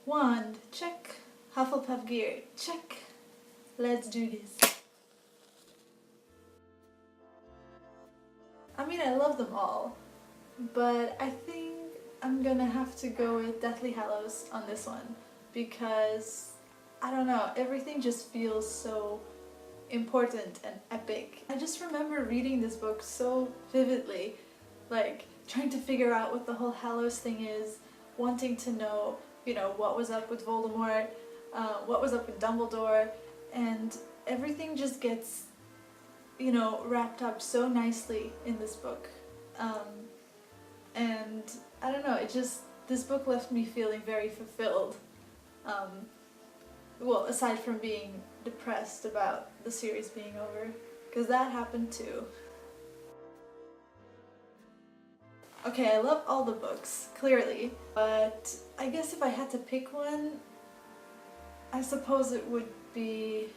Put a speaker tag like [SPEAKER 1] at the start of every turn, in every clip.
[SPEAKER 1] Wand, check. Hufflepuff gear, check. Let's do this. I mean, I love them all, but I think I'm gonna have to go with Deathly Hallows on this one because, I don't know, everything just feels so important and epic. I just remember reading this book so vividly, like trying to figure out what the whole Hallows thing is, wanting to know, you know, what was up with Voldemort, what was up with Dumbledore, and everything just gets, you know, wrapped up so nicely in this book. And I don't know, it just, this book left me feeling very fulfilled. Well, aside from being depressed about the series being over, because that happened too. Okay, I love all the books, clearly, but I guess if I had to pick one, I suppose it would be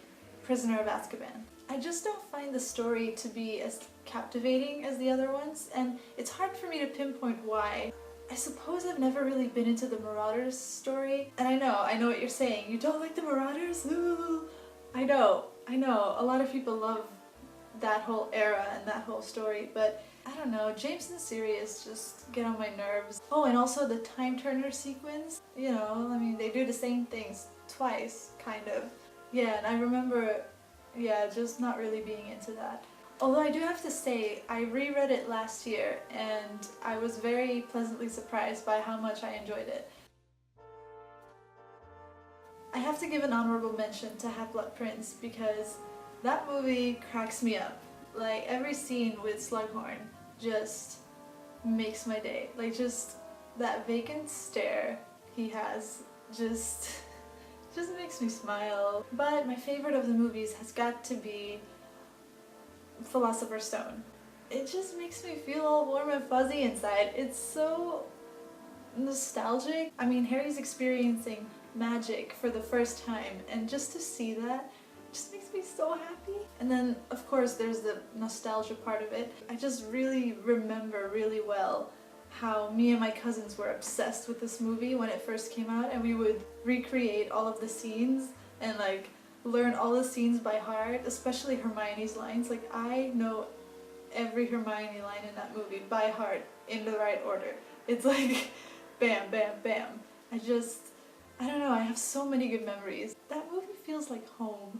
[SPEAKER 1] Prisoner of Azkaban. I just don't find the story to be as captivating as the other ones, and it's hard for me to pinpoint why. I suppose I've never really been into the Marauders story, and I know what you're saying. You don't like the Marauders? Ooh. I know, a lot of people love that whole era and that whole story, but I don't know, James and Sirius just get on my nerves. Oh, and also the Time Turner sequence, you know, I mean, they do the same things twice, kind of. Yeah, and I remember, yeah, just not really being into that. Although I do have to say, I reread it last year and I was very pleasantly surprised by how much I enjoyed it. I have to give an honorable mention to Half-Blood Prince because that movie cracks me up. Like, every scene with Slughorn just makes my day. Like, just that vacant stare he has just makes me smile. But my favorite of the movies has got to be Philosopher's Stone. It just makes me feel all warm and fuzzy inside. It's so nostalgic. I mean, Harry's experiencing magic for the first time, and just to see that just makes me so happy. And then, of course, there's the nostalgia part of it. I just really remember really well how me and my cousins were obsessed with this movie when it first came out, and we would recreate all of the scenes and like learn all the scenes by heart, especially Hermione's lines. Like, I know every Hermione line in that movie by heart in the right order. It's like bam, bam, bam. I don't know, I have so many good memories. That movie feels like home.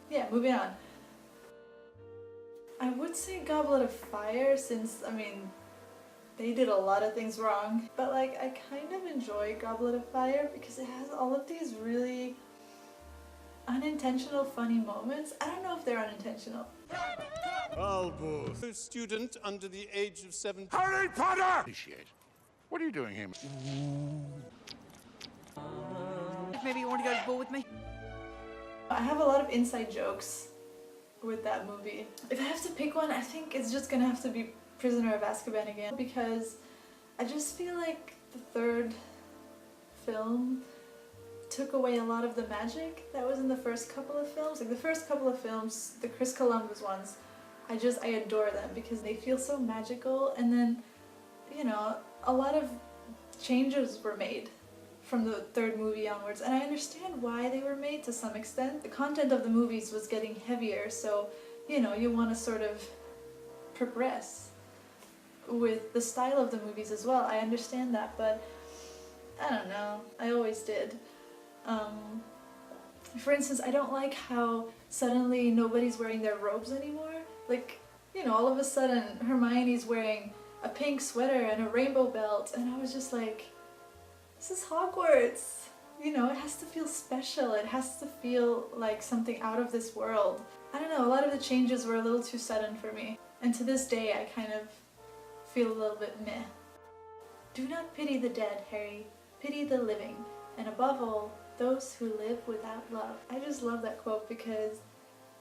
[SPEAKER 1] Yeah, moving on. I would say Goblet of Fire since, I mean, they did a lot of things wrong, but like I kind of enjoy Goblet of Fire because it has all of these really unintentional funny moments. I don't know if they're unintentional.
[SPEAKER 2] Albus, a student under the age of 17.
[SPEAKER 3] Harry Potter! Appreciate. What are you doing here?
[SPEAKER 4] Maybe you want to go to the ball with me?
[SPEAKER 1] I have a lot of inside jokes with that movie. If I have to pick one, I think it's just gonna have to be Prisoner of Azkaban again, because I just feel like the third film took away a lot of the magic that was in the first couple of films. Like the first couple of films, the Chris Columbus ones, I adore them because they feel so magical, and then, you know, a lot of changes were made from the third movie onwards, and I understand why they were made to some extent. The content of the movies was getting heavier, so, you know, you want to sort of progress with the style of the movies as well. I understand that, but I don't know, I always did. For instance, I don't like how suddenly nobody's wearing their robes anymore. Like, you know, all of a sudden Hermione's wearing a pink sweater and a rainbow belt, and I was just like, this is Hogwarts. You know, it has to feel special. It has to feel like something out of this world. I don't know, a lot of the changes were a little too sudden for me. And to this day, I kind of feel a little bit meh. Do not pity the dead, Harry. Pity the living. And above all, those who live without love. I just love that quote because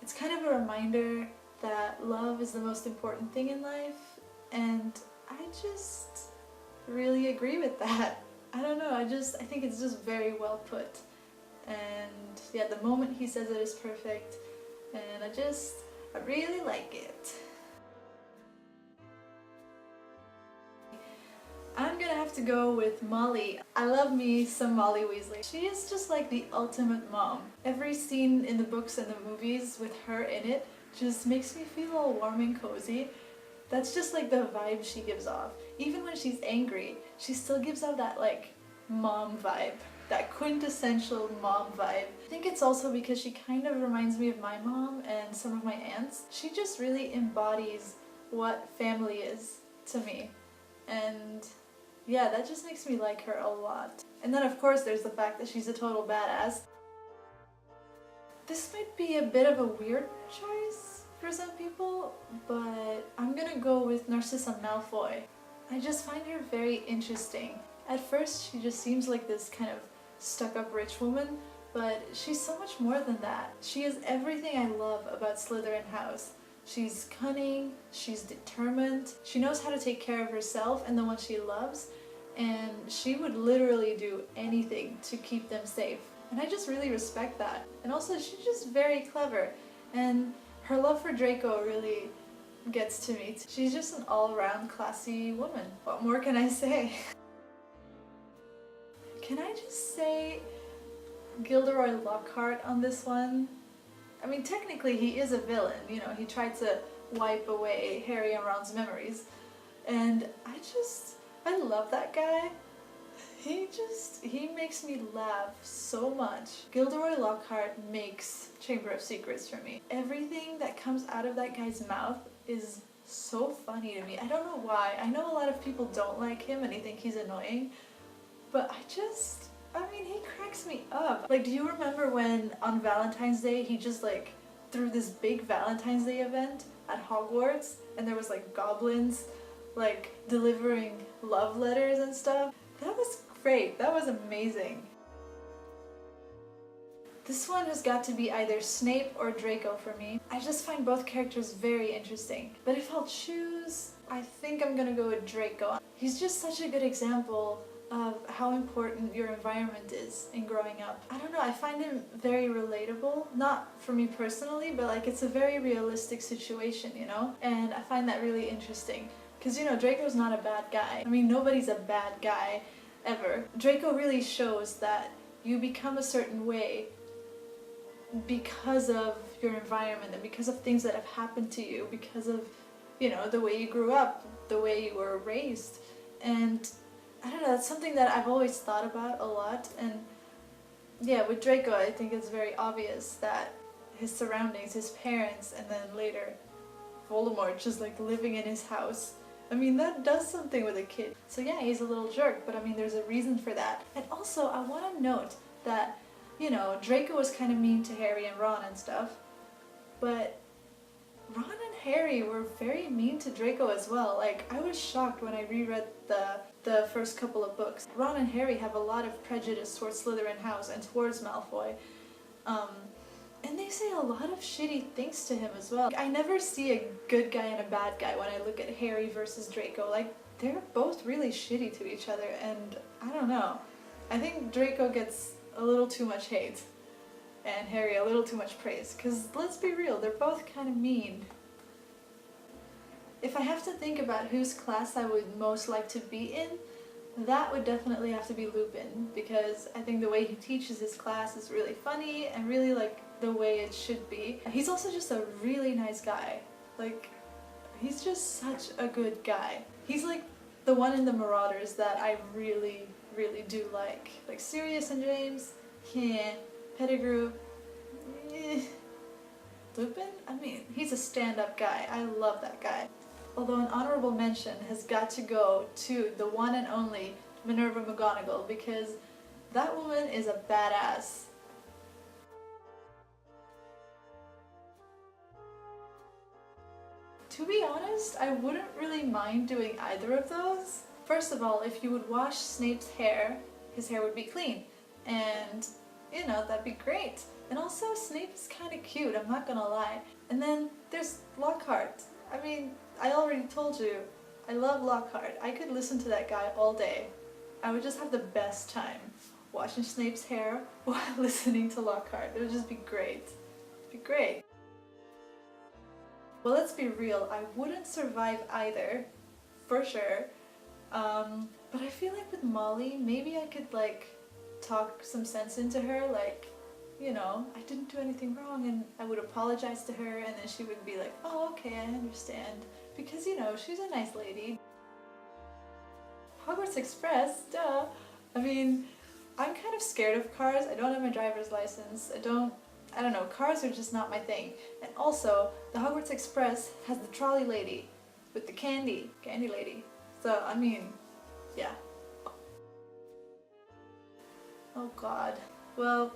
[SPEAKER 1] it's kind of a reminder that love is the most important thing in life. And I just really agree with that. I don't know, I think it's just very well put. And yeah, the moment he says it is perfect, and I really like it. I'm gonna have have to go with Molly. I love me some Molly Weasley. She is just like the ultimate mom. Every scene in the books and the movies with her in it just makes me feel all warm and cozy. That's just like the vibe she gives off. Even when she's angry, she still gives off that like mom vibe. That quintessential mom vibe. I think it's also because she kind of reminds me of my mom and some of my aunts. She just really embodies what family is to me. And yeah, that just makes me like her a lot. And then of course there's the fact that she's a total badass. This might be a bit of a weird choice for some people, but I'm gonna go with Narcissa Malfoy. I just find her very interesting. At first she just seems like this kind of stuck-up rich woman, but she's so much more than that. She is everything I love about Slytherin House. She's cunning, she's determined, she knows how to take care of herself and the one she loves, and she would literally do anything to keep them safe. And I just really respect that. And also she's just very clever, and her love for Draco really gets to me. She's just an all-around classy woman. What more can I say? Can I just say Gilderoy Lockhart on this one? I mean, technically he is a villain, you know, he tried to wipe away Harry and Ron's memories. And I love that guy. He makes me laugh so much. Gilderoy Lockhart makes Chamber of Secrets for me. Everything that comes out of that guy's mouth is so funny to me. I don't know why. I know a lot of people don't like him and they think he's annoying. But I mean, he cracks me up. Like, do you remember when on Valentine's Day he just like threw this big Valentine's Day event at Hogwarts and there was like goblins like delivering love letters and stuff? That was great. That was amazing. This one has got to be either Snape or Draco for me. I just find both characters very interesting. But if I'll choose, I think I'm gonna go with Draco. He's just such a good example of how important your environment is in growing up. I don't know, I find him very relatable. Not for me personally, but like it's a very realistic situation, you know? And I find that really interesting. Because, you know, Draco's not a bad guy. I mean, nobody's a bad guy, ever. Draco really shows that you become a certain way because of your environment and because of things that have happened to you, because of, you know, the way you grew up, the way you were raised. And I don't know, that's something that I've always thought about a lot. And yeah, with Draco I think it's very obvious that his surroundings, his parents, and then later Voldemort just like living in his house, I mean, that does something with a kid. So yeah, he's a little jerk, but I mean, there's a reason for that. And also, I want to note that, you know, Draco was kind of mean to Harry and Ron and stuff, but Ron and Harry were very mean to Draco as well. Like, I was shocked when I reread the first couple of books. Ron and Harry have a lot of prejudice towards Slytherin House and towards Malfoy. And they say a lot of shitty things to him as well. I never see a good guy and a bad guy when I look at Harry versus Draco. Like, they're both really shitty to each other, and I don't know. I think Draco gets a little too much hate, and Harry a little too much praise. Because let's be real, they're both kind of mean. If I have to think about whose class I would most like to be in, that would definitely have to be Lupin, because I think the way he teaches his class is really funny and really like the way it should be. He's also just a really nice guy. Like, he's just such a good guy. He's like the one in the Marauders that I really, really do like. Like Sirius and James, yeah. Pettigrew, eh. Lupin? I mean, he's a stand-up guy. I love that guy. Although an honorable mention has got to go to the one and only Minerva McGonagall, because that woman is a badass. To be honest, I wouldn't really mind doing either of those. First of all, if you would wash Snape's hair, his hair would be clean. And, you know, that'd be great. And also, Snape is kind of cute, I'm not gonna lie. And then there's Lockhart. I mean, I already told you, I love Lockhart. I could listen to that guy all day. I would just have the best time washing Snape's hair while listening to Lockhart. It would just be great. It'd be great. Well, let's be real, I wouldn't survive either, for sure. But I feel like with Molly, maybe I could like talk some sense into her, like, you know, I didn't do anything wrong, and I would apologize to her, and then she would be like, oh, okay, I understand. Because, you know, she's a nice lady. Hogwarts Express, duh. I mean, I'm kind of scared of cars. I don't have my driver's license. I don't know, cars are just not my thing. And also, the Hogwarts Express has the trolley lady with the candy lady. So, I mean, yeah. Oh god. Well,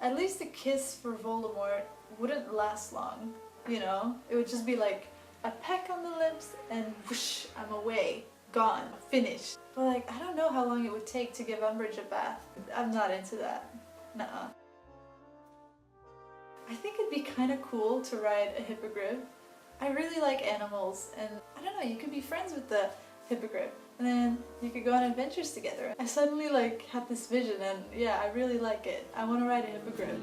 [SPEAKER 1] at least the kiss for Voldemort wouldn't last long, you know? It would just be like a peck on the lips and whoosh, I'm away. Gone. Finished. But like, I don't know how long it would take to give Umbridge a bath. I'm not into that. Nuh-uh. I think it'd be kind of cool to ride a hippogriff. I really like animals, and I don't know, you could be friends with the hippogriff, and then you could go on adventures together. I suddenly like had this vision, and yeah, I really like it. I want to ride a hippogriff.